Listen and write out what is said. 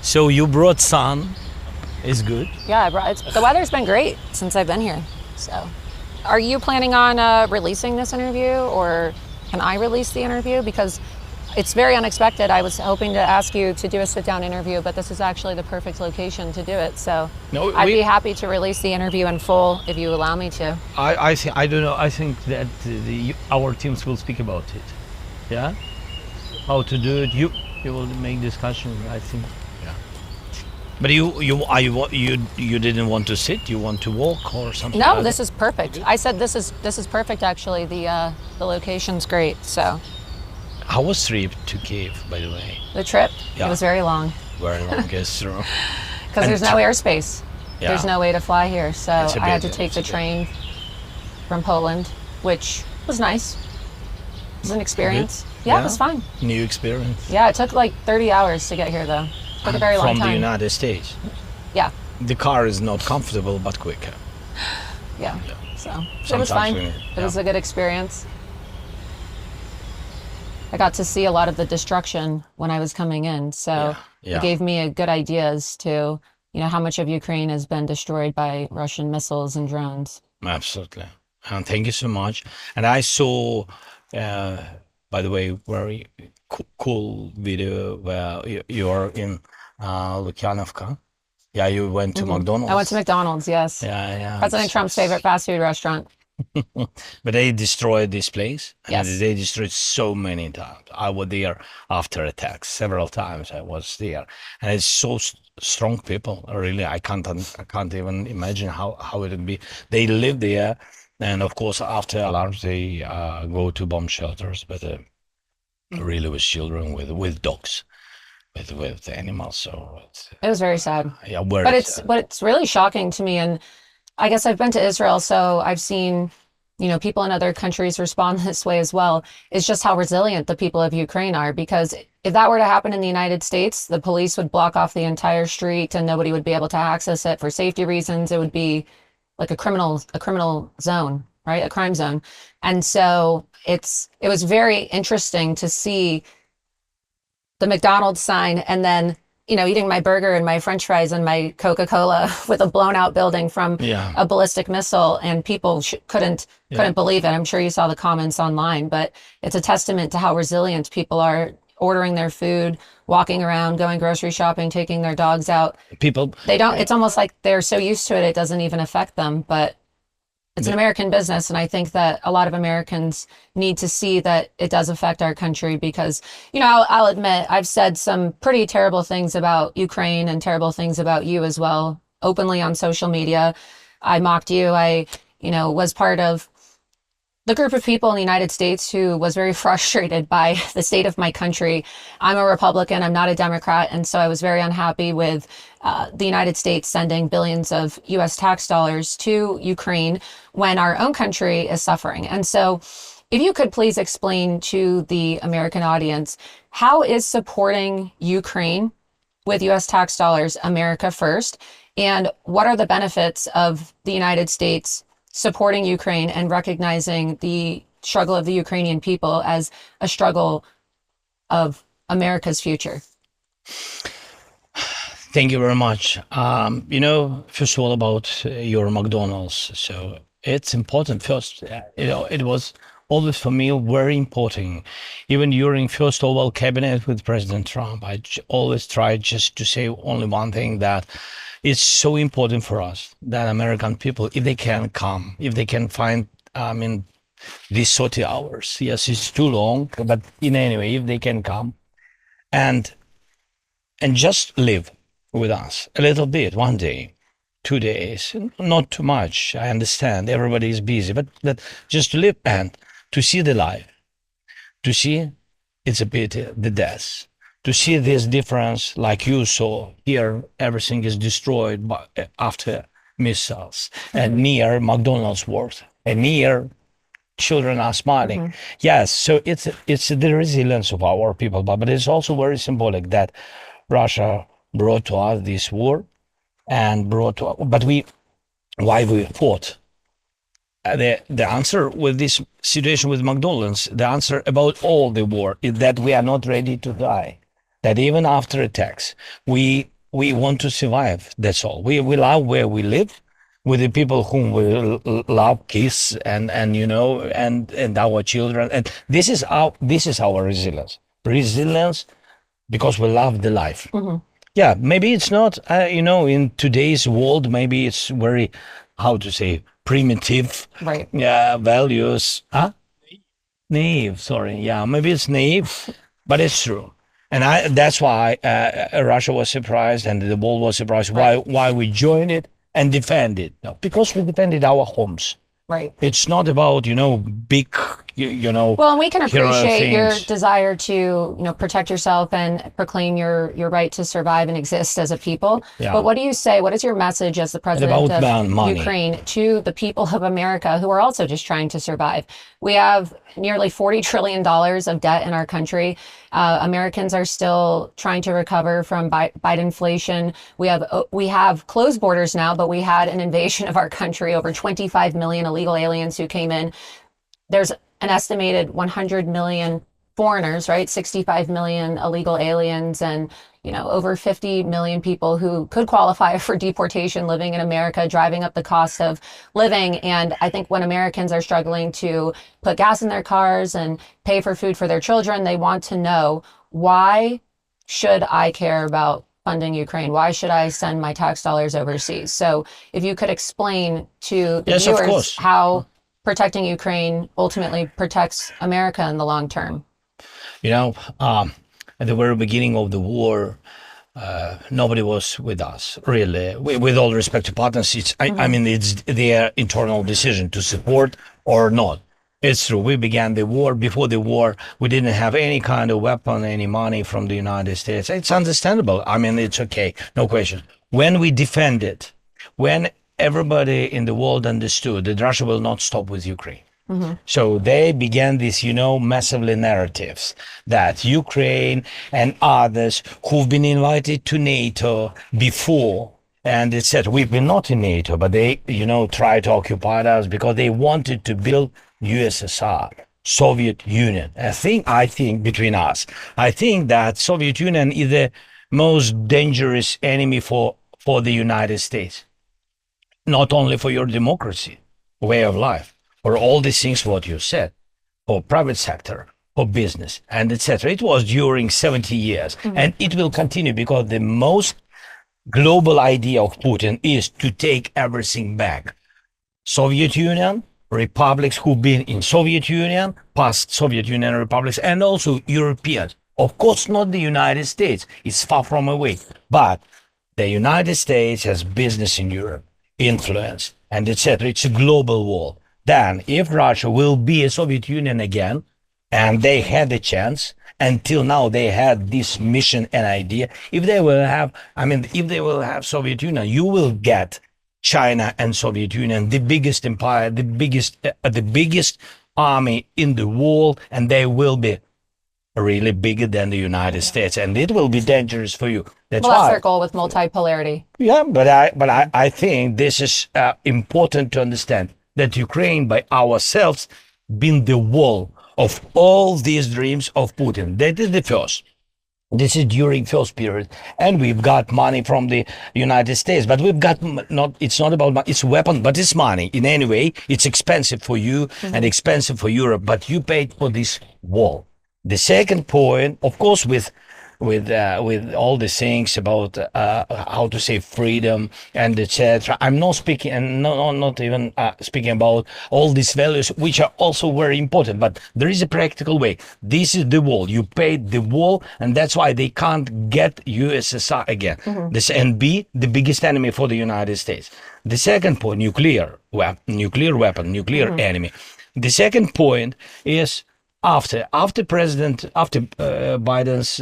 So you brought sun. It's good. Yeah, the weather's been great since I've been here. So, are you planning on releasing this interview, or can I release the interview? Because it's very unexpected. I was hoping to ask you to do a sit-down interview, but this is actually the perfect location to do it. So I'd be happy to release the interview in full if you allow me to. I don't know. I think that our teams will speak about it. Yeah, how to do it. You will make discussion. I think. Yeah. But you didn't want to sit. You want to walk or something. No, this is perfect. I said this is perfect. Actually, the location's great. So. How was the trip to Kiev, by the way? The trip? Yeah. It was very long. Very long, yes, true. Because there's no airspace. Yeah. There's no way to fly here. So I had to take the train from Poland, which was nice. It was an experience. Yeah, it was fun. New experience. Yeah, it took like 30 hours to get here, though. It took a very long time. From the United States? Yeah. The car is not comfortable, but quicker. Yeah. So it was fine. It was a good experience. I got to see a lot of the destruction when I was coming in, so it gave me a good idea as to, how much of Ukraine has been destroyed by Russian missiles and drones. Absolutely. And thank you so much. And I saw, by the way, very cool video where you are in Lukyanovka. Yeah, you went to McDonald's. I went to McDonald's, yes. Yeah. President Trump's favorite fast food restaurant. But they destroyed this place. Yes. And they destroyed so many times. I was there after attacks. Several times I was there. And it's so strong people. Really, I can't even imagine how it would be. They live there. And of course, after alarms, they go to bomb shelters. But really with children, with dogs, with animals. So it was very sad. Yeah, but it's really shocking to me. And I guess I've been to Israel, so I've seen, people in other countries respond this way as well. It's just how resilient the people of Ukraine are, because if that were to happen in the United States, the police would block off the entire street and nobody would be able to access it for safety reasons. It would be like a criminal zone, right? A crime zone. And so it was very interesting to see the McDonald's sign and then eating my burger and my French fries and my Coca-Cola with a blown out building from a ballistic missile, and people couldn't believe it. I'm sure you saw the comments online, but it's a testament to how resilient people are, ordering their food, walking around, going grocery shopping, taking their dogs out. It's almost like they're so used to it, it doesn't even affect them, but it's an American business, and I think that a lot of Americans need to see that it does affect our country because, I'll admit, I've said some pretty terrible things about Ukraine and terrible things about you as well, openly on social media. I mocked you. I, was part of the group of people in the United States who was very frustrated by the state of my country. I'm a Republican, I'm not a Democrat, and so I was very unhappy with the United States sending billions of US tax dollars to Ukraine when our own country is suffering. And so if you could please explain to the American audience, how is supporting Ukraine with US tax dollars America first? And what are the benefits of the United States supporting Ukraine and recognizing the struggle of the Ukrainian people as a struggle of America's future? Thank you very much. First of all, about your McDonald's. So it's important first, it was always for me very important. Even during first Oval Cabinet with President Trump, I always tried just to say only one thing, that it's so important for us that American people, if they can come, if they can find, these 30 hours, yes, it's too long, but in any way, if they can come and just live with us a little bit, 1 day, 2 days, not too much. I understand everybody is busy, but just to live and to see the life, to see it's a bit the death, to see this difference like you saw here, everything is destroyed after missiles, and near McDonald's worth, and near children are smiling. Yes, so it's the resilience of our people, but it's also very symbolic that Russia brought to us this war and why we fought. The answer with this situation with McDonald's, the answer about all the war is that we are not ready to die. That even after attacks, we we want to survive. That's all. We love where we live, with the people whom we love, kiss, and and our children. And this is our resilience. Resilience because we love the life. Hmm. Yeah, maybe it's not. In today's world, maybe it's very, how to say, primitive. Right. Yeah, values. Huh? Naive, sorry. Yeah, maybe it's naive, but it's true. And that's why Russia was surprised and the world was surprised Right. why we joined it and defend it. No, because we defended our homes. Right. It's not about, big, Well, and we can hero appreciate your things. desire to, protect yourself and proclaim your right to survive and exist as a people. Yeah. But what do you say? What is your message as the president about of money. Ukraine to the people of America who are also just trying to survive? We have nearly $40 trillion of debt in our country. Americans are still trying to recover from Bidenflation. We have closed borders now, but we had an invasion of our country, over 25 million illegal aliens who came in. There's an estimated 100 million foreigners, right? 65 million illegal aliens, and over 50 million people who could qualify for deportation living in America, driving up the cost of living. And I think when Americans are struggling to put gas in their cars and pay for food for their children, they want to know, why should I care about funding Ukraine? Why should I send my tax dollars overseas? So if you could explain to the Yes, of viewers course. how protecting Ukraine ultimately protects America in the long term. At the very beginning of the war, nobody was with us, really. With all respect to partners, I mean, it's their internal decision to support or not. It's true. We began the war. Before the war, we didn't have any kind of weapon, any money from the United States. It's understandable. I mean, it's okay. No question. When we defended, when everybody in the world understood that Russia will not stop with Ukraine. So they began these, massively narratives that Ukraine and others who've been invited to NATO before, and it said, we've been not in NATO, but they, tried to occupy us because they wanted to build USSR, Soviet Union. I think between us, I think that Soviet Union is the most dangerous enemy for the United States. Not only for your democracy, way of life, or all these things what you said, or private sector, or business, and etc. It was during 70 years, and it will continue because the most global idea of Putin is to take everything back. Soviet Union, republics who've been in Soviet Union, past Soviet Union republics, and also Europeans. Of course, not the United States. It's far from away, but the United States has business in Europe, influence, and etc. It's a global war. Then, if Russia will be a Soviet Union again, and they had a chance, until now they had this mission and idea, if they will have Soviet Union, you will get China and Soviet Union, the biggest empire, the biggest army in the world, and they will be really bigger than the United States, and it will be dangerous for you. That's That's why. their goal with multipolarity. Yeah, but I think this is important to understand that Ukraine by ourselves been the wall of all these dreams of Putin. That is the first. This is during first period, and we've got money from the United States, but we've got it's not about money, it's weapon, but it's money. In any way, it's expensive for you and expensive for Europe, but you paid for this wall. The second point, of course, with all the things about how to say freedom and etc. I'm not speaking, and not even speaking about all these values, which are also very important. But there is a practical way. This is the wall. You paid the wall, and that's why they can't get USSR again. This and be the biggest enemy for the United States. The second point, nuclear weapon, nuclear enemy. The second point is after Biden's